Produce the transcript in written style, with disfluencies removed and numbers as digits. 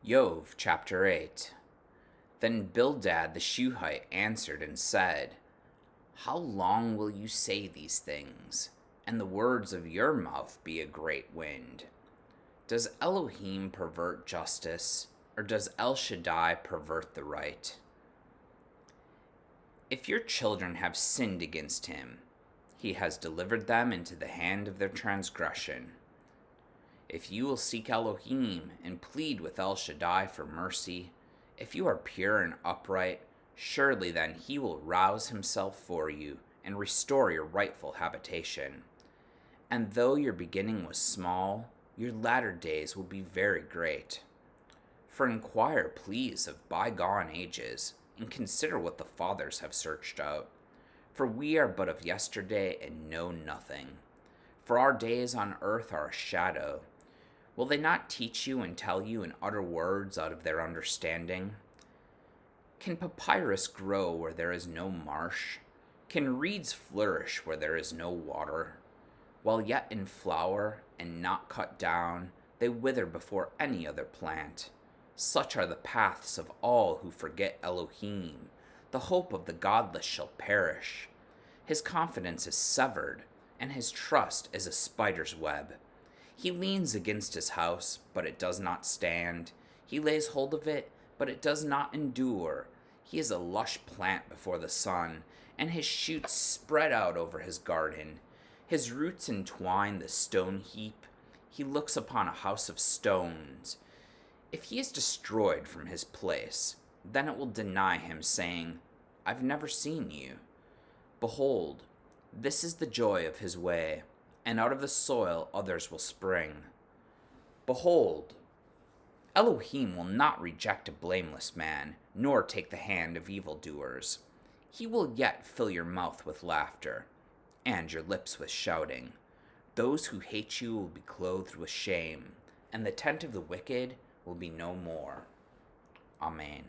Iyob Chapter 8. Then Bildad the Shuhite answered and said, How long will you say these things, and the words of your mouth be a great wind? Does Elohim pervert justice, or does El Shaddai pervert the right? If your children have sinned against him, he has delivered them into the hand of their transgression. If you will seek Elohim and plead with El Shaddai for mercy, if you are pure and upright, surely then he will rouse himself for you and restore your rightful habitation. And though your beginning was small, your latter days will be very great. For inquire, please, of bygone ages, and consider what the fathers have searched out. For we are but of yesterday and know nothing. For our days on earth are a shadow. Will they not teach you and tell you and utter words out of their understanding? Can papyrus grow where there is no marsh? Can reeds flourish where there is no water? While yet in flower and not cut down, they wither before any other plant. Such are the paths of all who forget Elohim. The hope of the godless shall perish. His confidence is severed, and his trust is a spider's web. He leans against his house, but it does not stand. He lays hold of it, but it does not endure. He is a lush plant before the sun, and his shoots spread out over his garden. His roots entwine the stone heap. He looks upon a house of stones. If he is destroyed from his place, then it will deny him, saying, I've never seen you. Behold, this is the joy of his way, and out of the soil others will spring. Behold, Elohim will not reject a blameless man, nor take the hand of evildoers. He will yet fill your mouth with laughter, and your lips with shouting. Those who hate you will be clothed with shame, and the tent of the wicked will be no more. Amen.